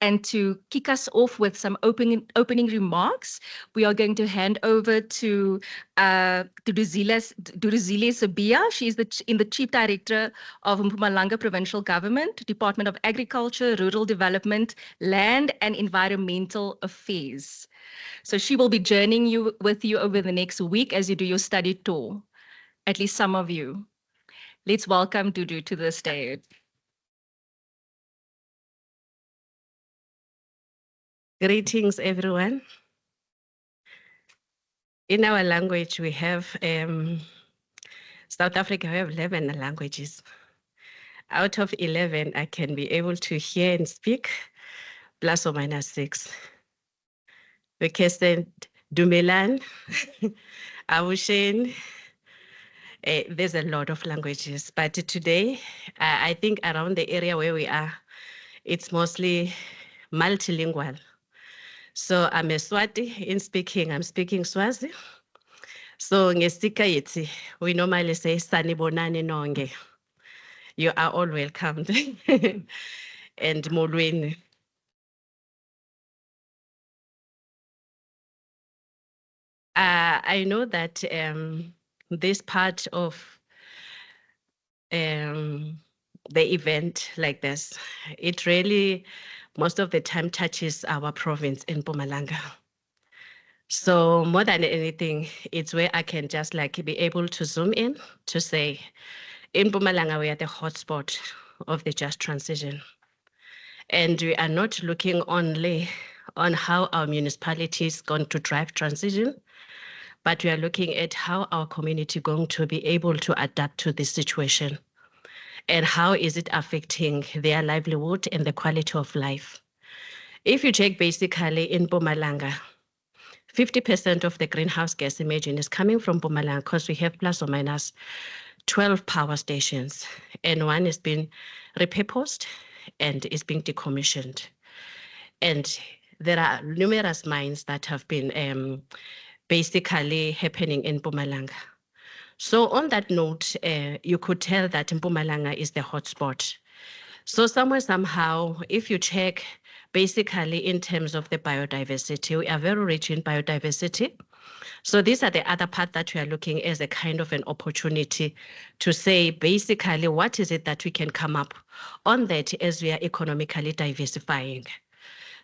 And to kick us off with some opening remarks, we are going to hand over to Duduzile Sibiya. She is the Chief Director of Mpumalanga Provincial Government, Department of Agriculture, Rural Development, Land and Environmental Affairs. So she will be journeying with you over the next week as you do your study tour, at least some of you. Let's welcome Dudu to the stage. Greetings, everyone. In our language, we have, South Africa, we have 11 languages. Out of 11, I can be able to hear and speak plus or minus 6. We can say Dumelan, Awushen. There's a lot of languages, but today, I think around the area where we are, it's mostly multilingual. So I'm a Swati in speaking, I'm speaking Swazi. So ngesikayiti, we normally say sanibonani nonge. You are all welcomed. And molweni. I know that this part of the event like this, it really most of the time touches our province in Mpumalanga. So more than anything, it's where I can just like be able to zoom in to say, in Mpumalanga, we are the hotspot of the just transition. And we are not looking only on how our municipality is going to drive transition, but we are looking at how our community going to be able to adapt to this situation and how is it affecting their livelihood and the quality of life. If you check basically in Mpumalanga, 50% of the greenhouse gas emission is coming from Mpumalanga because we have plus or minus 12 power stations and one is being repurposed and is being decommissioned. And there are numerous mines that have been basically happening in Mpumalanga. So on that note, you could tell that Mpumalanga is the hotspot. So somewhere, somehow, if you check basically in terms of the biodiversity, we are very rich in biodiversity. So these are the other part that we are looking as a kind of an opportunity to say, basically, what is it that we can come up on that as we are economically diversifying.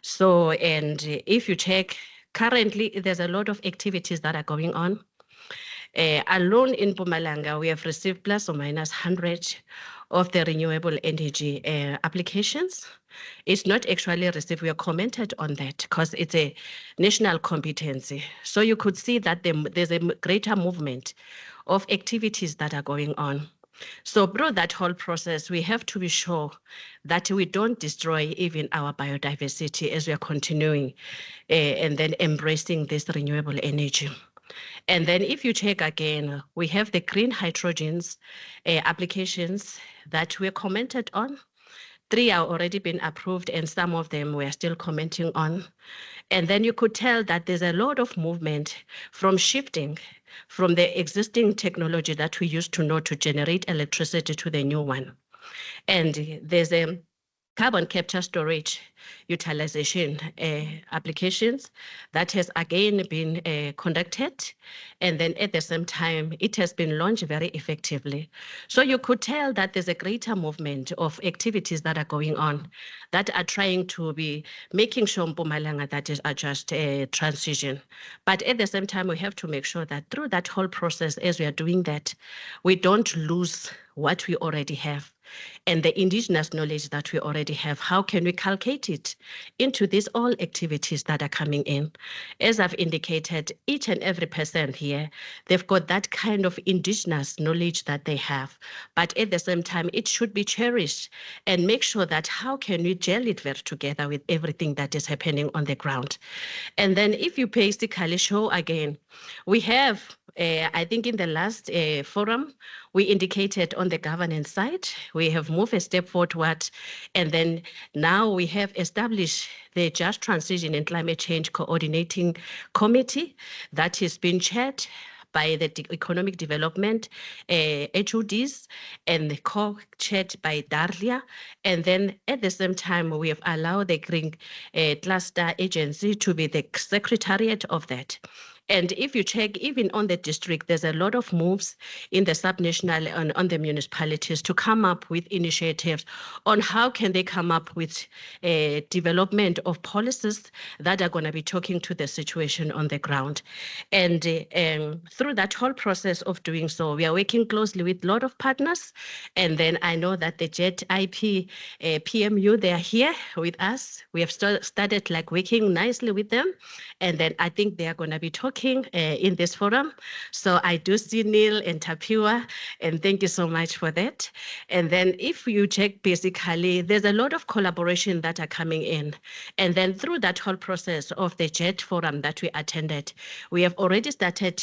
So, and if you check, currently, there's a lot of activities that are going on. Alone in Mpumalanga, we have received plus or minus 100 of the renewable energy applications. It's not actually received, we are commented on that because it's a national competency. So you could see that there's a greater movement of activities that are going on. So through that whole process, we have to be sure that we don't destroy even our biodiversity as we are continuing and then embracing this renewable energy. And then if you check again, we have the green hydrogens applications that were commented on. 3 are already been approved and some of them we're still commenting on. And then you could tell that there's a lot of movement from shifting from the existing technology that we used to know to generate electricity to the new one. And there's a carbon capture storage utilization applications that has again been conducted. And then at the same time, it has been launched very effectively. So you could tell that there's a greater movement of activities that are going on that are trying to be making sure Mpumalanga that is a just transition. But at the same time, we have to make sure that through that whole process, as we are doing that, we don't lose what we already have. And the indigenous knowledge that we already have, how can we calculate it into these all activities that are coming in? As I've indicated, each and every person here, they've got that kind of indigenous knowledge that they have. But at the same time, it should be cherished and make sure that how can we gel it very together with everything that is happening on the ground. And then if you basically show again, we have I think in the last forum, we indicated on the governance side, we have moved a step forward, and then now we have established the Just Transition and Climate Change Coordinating Committee that has been chaired by the Economic Development HODs and co-chaired by DARDLEA. And then at the same time, we have allowed the Green Cluster Agency to be the secretariat of that. And if you check, even on the district, there's a lot of moves in the subnational and on the municipalities to come up with initiatives on how can they come up with a development of policies that are going to be talking to the situation on the ground. And through that whole process of doing so, we are working closely with a lot of partners. And then I know that the JET IP PMU, they are here with us. We have started like working nicely with them. And then I think they are going to be talking in this forum. So I do see Neil and Tapiwa, and thank you so much for that. And then if you check, basically, there's a lot of collaboration that are coming in. And then through that whole process of the JET forum that we attended, we have already started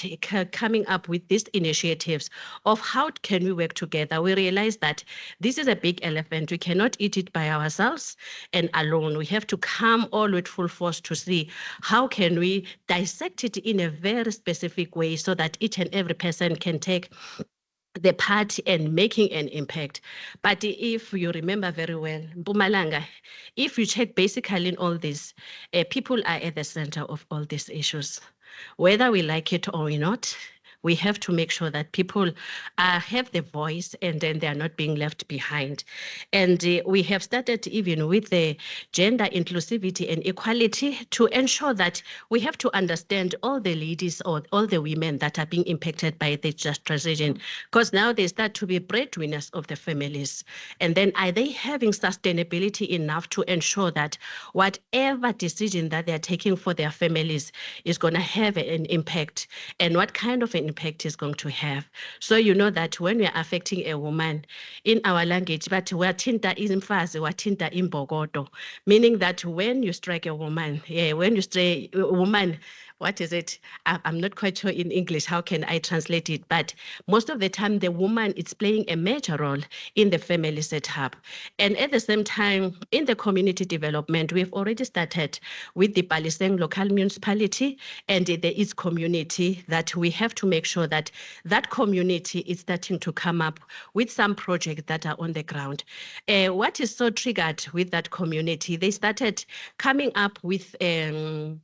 coming up with these initiatives of how can we work together. We realize that this is a big elephant. We cannot eat it by ourselves and alone. We have to come all with full force to see how can we dissect it in a very specific way so that each and every person can take the part and making an impact. But if you remember very well, Mpumalanga, if you check basically in all this, people are at the center of all these issues. Whether we like it or not, we have to make sure that people have the voice and then they are not being left behind. And we have started even with the gender inclusivity and equality to ensure that we have to understand all the ladies or all the women that are being impacted by the just transition, because now they start to be breadwinners of the families. And then are they having sustainability enough to ensure that whatever decision that they're taking for their families is going to have an impact, and what kind of an impact is going to have. So you know that when we are affecting a woman in our language, but watinta imfazi, watinta imbogodo, meaning that when you strike a woman, when you strike a woman, what is it? I'm not quite sure in English, how can I translate it? But most of the time, the woman is playing a major role in the family setup. And at the same time, in the community development, we've already started with the Paliseng local municipality and the East community that we have to make sure that that community is starting to come up with some projects that are on the ground. What is so triggered with that community? They started coming up with a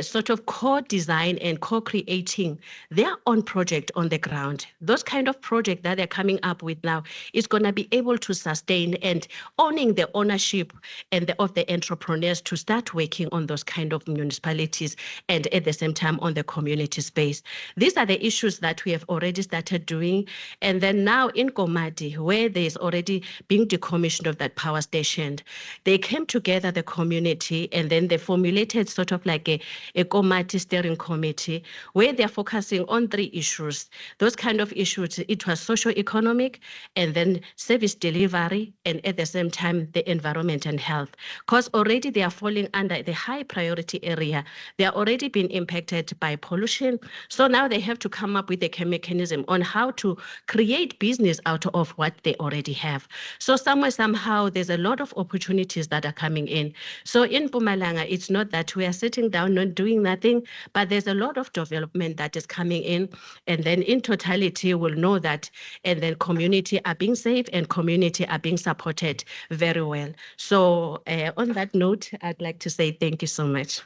sort of co-design and co-creating their own project on the ground. Those kind of projects that they're coming up with now is going to be able to sustain and owning the ownership and of the entrepreneurs to start working on those kind of municipalities and at the same time on the community space. These are the issues that we have already started doing. And then now in Komati, where there's already being decommissioned of that power station, they came together, the community, and then they formulated sort of like a Komati steering committee where they're focusing on 3 issues. Those kind of issues, it was socio-economic and then service delivery and at the same time the environment and health. Because already they are falling under the high priority area. They are already being impacted by pollution. So now they have to come up with a mechanism on how to create business out of what they already have. So somehow there's a lot of opportunities that are coming in. So in Mpumalanga, it's not that we are sitting down not doing nothing, but there's a lot of development that is coming in. And then in totality, we'll know that, and then community are being safe and community are being supported very well. So on that note, I'd like to say thank you so much.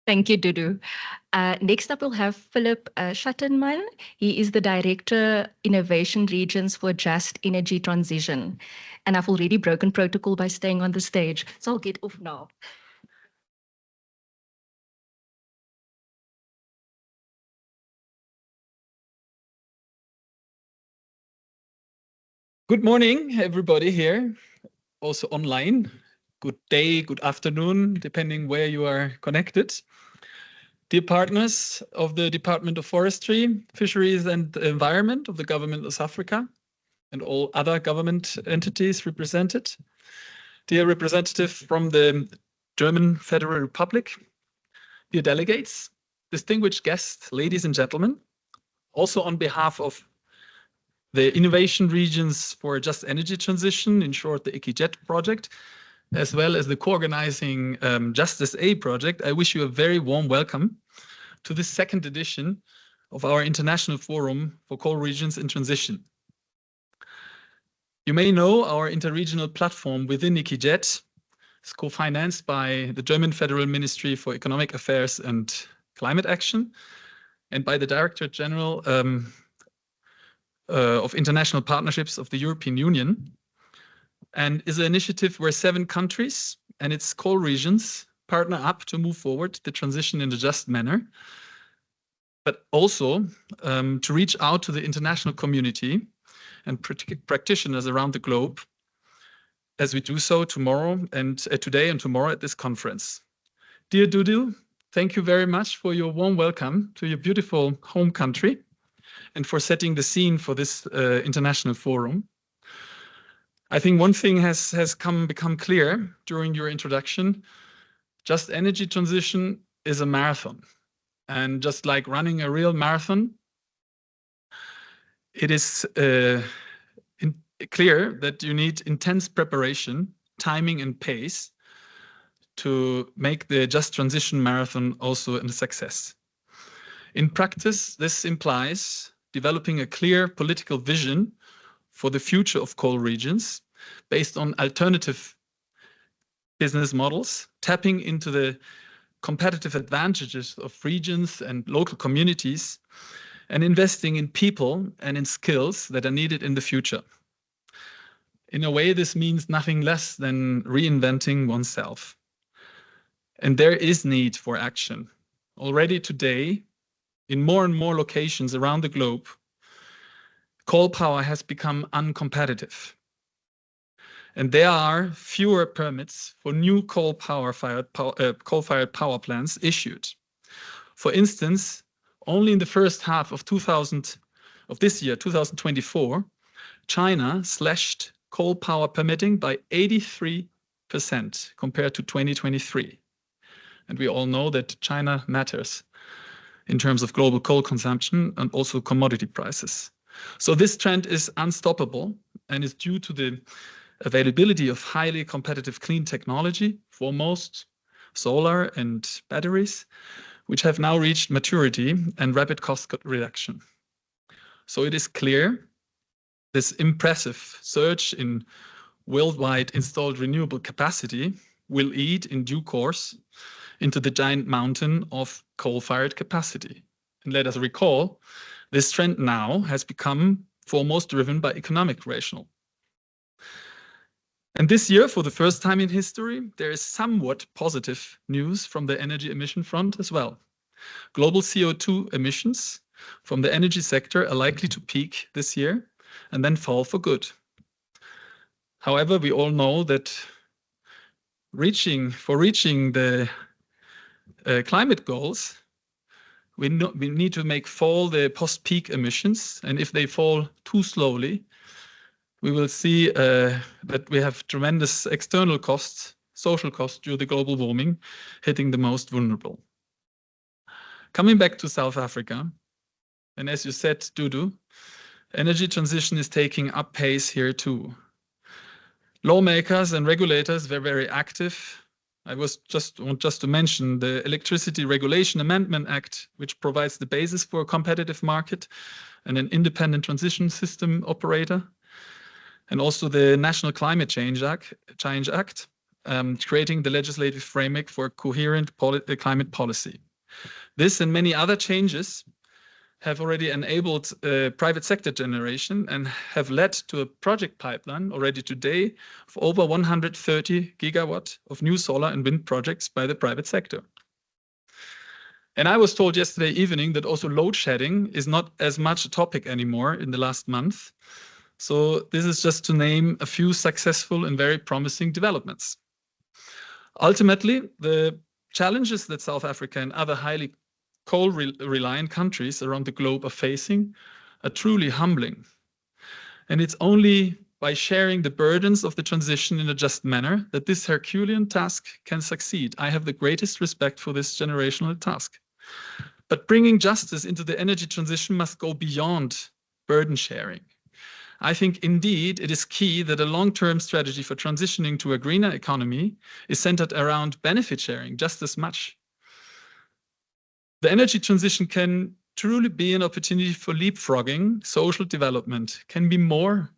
Thank you, Dudu. Next up, we'll have Philipp Schattenmann. He is the Director, Innovation Regions for Just Energy Transition. And I've already broken protocol by staying on the stage, so I'll get off now. Good morning, everybody here, also online. Good day, good afternoon, depending where you are connected. Dear partners of the Department of Forestry, Fisheries and Environment of the Government of South Africa, and all other government entities represented. Dear representative from the German Federal Republic, dear delegates, distinguished guests, ladies and gentlemen, also on behalf of the Innovation Regions for Just Energy Transition, in short, the ICIJET project, as well as the co-organizing Justice A project, I wish you a very warm welcome to the second edition of our International Forum for Coal Regions in Transition. You may know our interregional platform within IkiJet is co-financed by the German Federal Ministry for Economic Affairs and Climate Action and by the Directorate General of International Partnerships of the European Union, and is an initiative where 7 countries and its coal regions partner up to move forward the transition in a just manner, but also to reach out to the international community and practitioners around the globe, as we do so tomorrow and today and tomorrow at this conference. Dear Dudu, thank you very much for your warm welcome to your beautiful home country and for setting the scene for this international forum. I think one thing has become clear during your introduction. Just energy transition is a marathon. And just like running a real marathon, it is clear that you need intense preparation, timing and pace to make the Just Transition Marathon also a success. In practice, this implies developing a clear political vision for the future of coal regions based on alternative business models, tapping into the competitive advantages of regions and local communities, and investing in people and in skills that are needed in the future. In a way, this means nothing less than reinventing oneself. And there is need for action. Already today, in more and more locations around the globe, coal power has become uncompetitive. And there are fewer permits for new coal-fired power plants issued. For instance, only in the first half of this year, 2024, China slashed coal power permitting by 83% compared to 2023. And we all know that China matters in terms of global coal consumption and also commodity prices. So this trend is unstoppable and is due to the availability of highly competitive clean technology, foremost solar and batteries, which have now reached maturity and rapid cost reduction. So it is clear this impressive surge in worldwide installed renewable capacity will eat in due course into the giant mountain of coal-fired capacity. And let us recall, this trend now has become foremost driven by economic rationale. And this year, for the first time in history, there is somewhat positive news from the energy emission front as well. Global CO2 emissions from the energy sector are likely to peak this year and then fall for good. However, we all know that for reaching the climate goals, we need to make fall the post-peak emissions, and if they fall too slowly, we will see that we have tremendous external costs, social costs due to global warming, hitting the most vulnerable. Coming back to South Africa, and as you said, Dudu, energy transition is taking up pace here too. Lawmakers and regulators were very active. I want just to mention the Electricity Regulation Amendment Act, which provides the basis for a competitive market and an independent transition system operator. And also the National Climate Change Act, creating the legislative framework for coherent climate policy. This and many other changes have already enabled private sector generation and have led to a project pipeline already today of over 130 gigawatt of new solar and wind projects by the private sector. And I was told yesterday evening that also load shedding is not as much a topic anymore in the last month. So this is just to name a few successful and very promising developments. Ultimately, the challenges that South Africa and other highly coal-reliant countries around the globe are facing are truly humbling. And it's only by sharing the burdens of the transition in a just manner that this Herculean task can succeed. I have the greatest respect for this generational task. But bringing justice into the energy transition must go beyond burden sharing. I think indeed it is key that a long-term strategy for transitioning to a greener economy is centered around benefit sharing just as much. The energy transition can truly be an opportunity for leapfrogging social development, can be more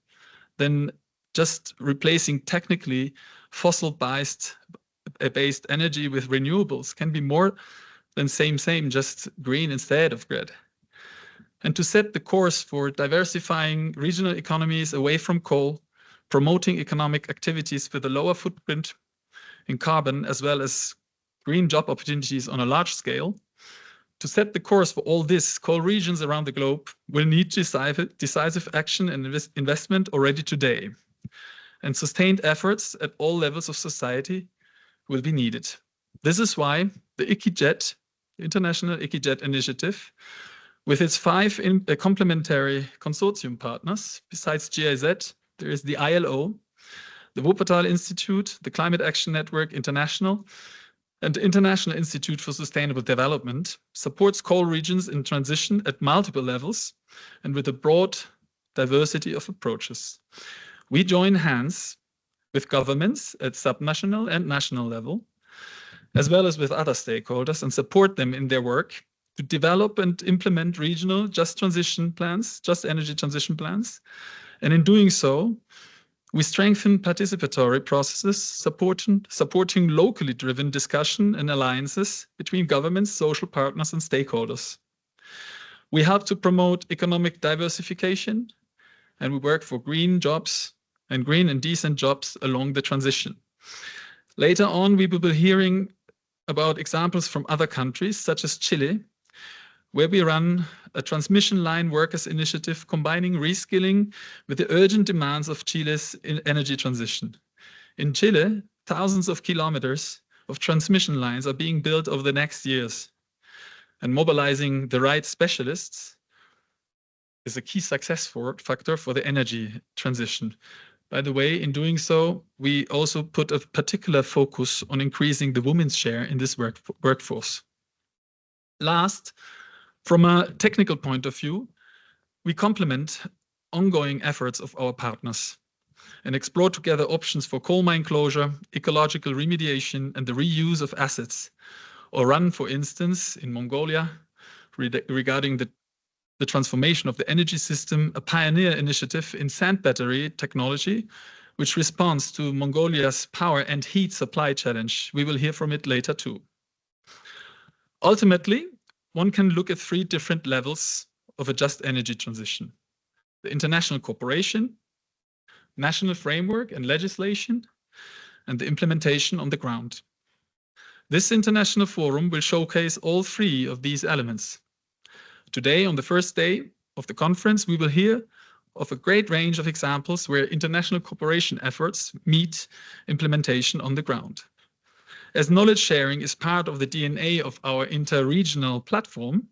than just replacing technically fossil-based energy with renewables, can be more than same, just green instead of grid. And to set the course for diversifying regional economies away from coal, promoting economic activities with a lower footprint in carbon, as well as green job opportunities on a large scale. To set the course for all this, coal regions around the globe will need decisive action and investment already today. And sustained efforts at all levels of society will be needed. This is why the ICIJET, International ICIJET Initiative, with its 5 complementary consortium partners, besides GIZ, there is the ILO, the Wuppertal Institute, the Climate Action Network International, and the International Institute for Sustainable Development, supports coal regions in transition at multiple levels and with a broad diversity of approaches. We join hands with governments at subnational and national level, as well as with other stakeholders, and support them in their work to develop and implement regional just energy transition plans. And in doing so, we strengthen participatory processes, supporting locally driven discussion and alliances between governments, social partners, and stakeholders. We help to promote economic diversification, and we work for green jobs and green and decent jobs along the transition. Later on, we will be hearing about examples from other countries, such as Chile, where we run a transmission line workers initiative combining reskilling with the urgent demands of Chile's energy transition. In Chile, thousands of kilometers of transmission lines are being built over the next years, and mobilizing the right specialists is a key success factor for the energy transition. By the way, in doing so, we also put a particular focus on increasing the women's share in this workforce. Last, from a technical point of view, we complement ongoing efforts of our partners and explore together options for coal mine closure, ecological remediation, and the reuse of assets, or run, for instance, in Mongolia, regarding the transformation of the energy system, a pioneer initiative in sand battery technology, which responds to Mongolia's power and heat supply challenge. We will hear from it later too. Ultimately, one can look at 3 different levels of a just energy transition: the international cooperation, national framework and legislation, and the implementation on the ground. This international forum will showcase all 3 of these elements. Today, on the first day of the conference, we will hear of a great range of examples where international cooperation efforts meet implementation on the ground. As knowledge sharing is part of the DNA of our inter-regional platform,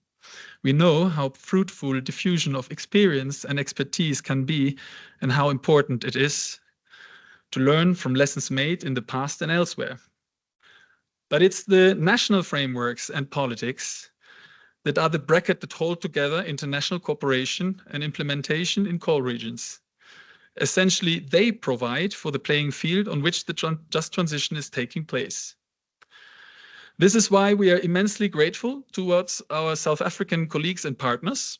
we know how fruitful diffusion of experience and expertise can be, and how important it is to learn from lessons made in the past and elsewhere. But it's the national frameworks and politics that are the bracket that hold together international cooperation and implementation in coal regions. Essentially, they provide for the playing field on which the just transition is taking place. This is why we are immensely grateful towards our South African colleagues and partners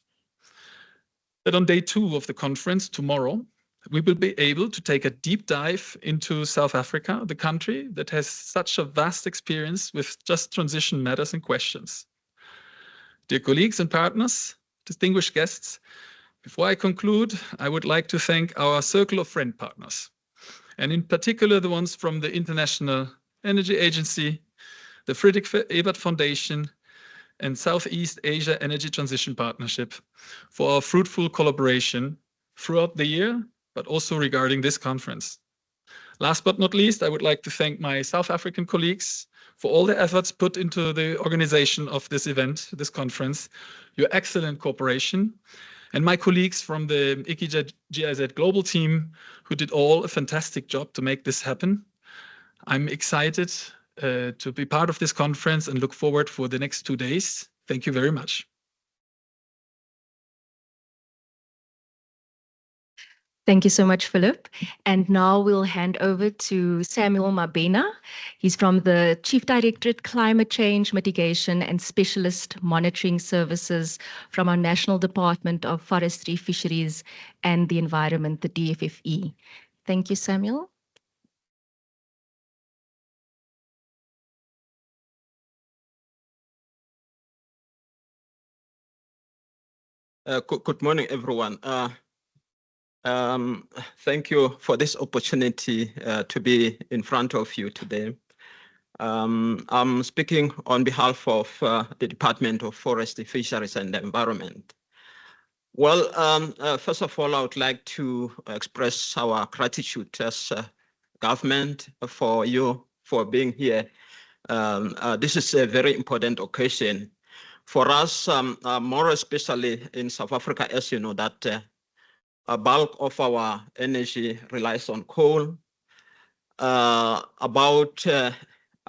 that on day 2 of the conference tomorrow, we will be able to take a deep dive into South Africa, the country that has such a vast experience with just transition matters and questions. Dear colleagues and partners, distinguished guests, before I conclude, I would like to thank our circle of friend partners, and in particular the ones from the International Energy Agency, the Friedrich Ebert Foundation, and Southeast Asia Energy Transition Partnership for our fruitful collaboration throughout the year, but also regarding this conference. Last but not least, I would like to thank my South African colleagues for all the efforts put into the organization of this event, this conference, your excellent cooperation, and my colleagues from the ICIJET GIZ Global team, who did all a fantastic job to make this happen. I'm excited to be part of this conference and look forward for the next 2 days. Thank you very much. Thank you so much, Philipp. And now we'll hand over to Samuel Mabena. He's from the Chief Directorate, Climate Change, Mitigation and Specialist Monitoring Services from our National Department of Forestry, Fisheries and the Environment, the DFFE. Thank you, Samuel. Good morning, everyone. Thank you for this opportunity to be in front of you today. I'm speaking on behalf of the Department of Forestry, Fisheries and Environment. Well, first of all, I would like to express our gratitude as government for you for being here. This is a very important occasion for us, more especially in South Africa, as you know, that a bulk of our energy relies on coal. I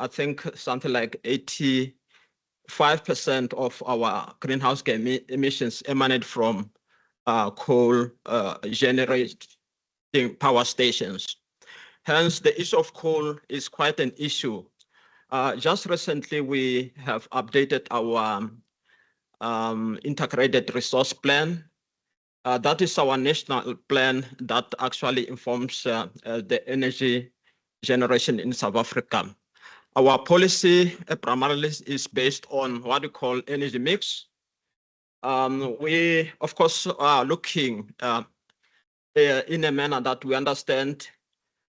think something like 85% of our greenhouse gas emissions emanate from coal generating power stations. Hence, the issue of coal is quite an issue. Just recently, we have updated our integrated resource plan. That is our national plan that actually informs the energy generation in South Africa. Our policy primarily is based on what we call energy mix. We, of course, are looking in a manner that we understand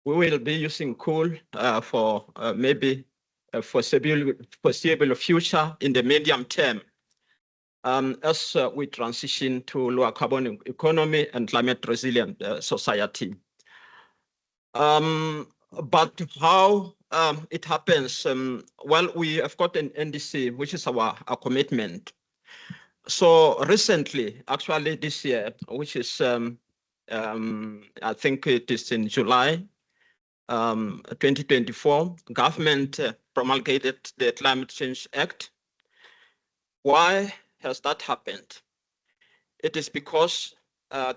we will be using coal for maybe a foreseeable future in the medium term. As we transition to lower carbon economy and climate resilient society. But how it happens, well, we have got an NDC, which is our commitment. So recently, actually this year, which is, I think it is in July 2024, government promulgated the Climate Change Act. Why has that happened? It is because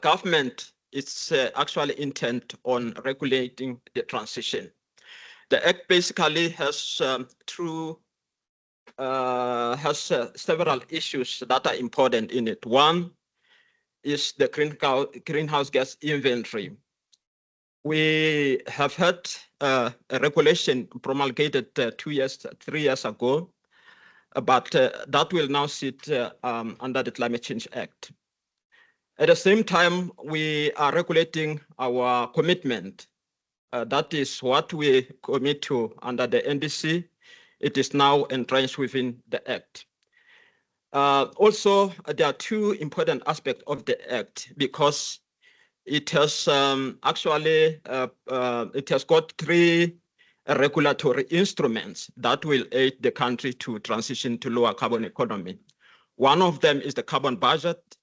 government is actually intent on regulating the transition. The Act basically has several issues that are important in it. One is the greenhouse gas inventory. We have had a regulation promulgated 3 years ago, but that will now sit under the Climate Change Act. At the same time, we are regulating our commitment. That is what we commit to under the NDC. It is now entrenched within the Act. Also, there are two important aspects of the Act because it has it has got 3 regulatory instruments that will aid the country to transition to lower carbon economy. One of them is the carbon budget,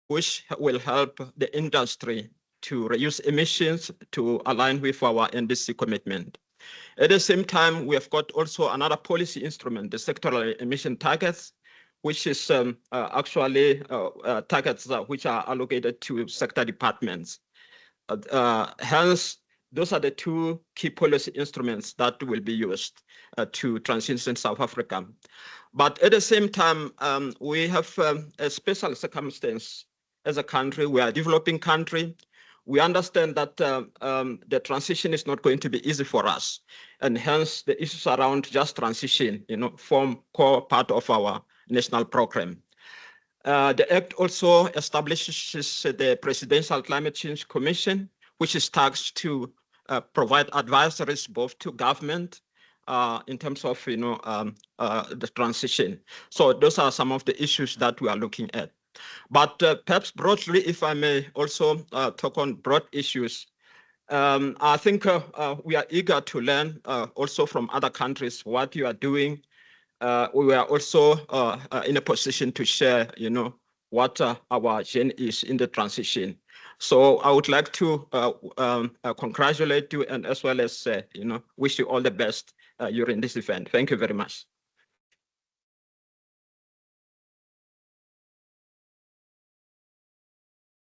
which will help the industry to reduce emissions to align with our NDC commitment. At the same time, we have got also another policy instrument, the sectoral emission targets, which is actually targets which are allocated to sector departments. Hence, those are the 2 key policy instruments that will be used to transition South Africa. But at the same time, we have a special circumstance as a country. We are a developing country. We understand that the transition is not going to be easy for us. And hence, the issues around just transition, form core part of our national program. The Act also establishes the Presidential Climate Change Commission, which is tasked to provide advisories both to government in terms of the transition. So those are some of the issues that we are looking at. But perhaps broadly, if I may also talk on broad issues, I think we are eager to learn also from other countries what you are doing. We are also in a position to share, what our journey is in the transition. So I would like to congratulate you and as well as, wish you all the best during this event. Thank you very much.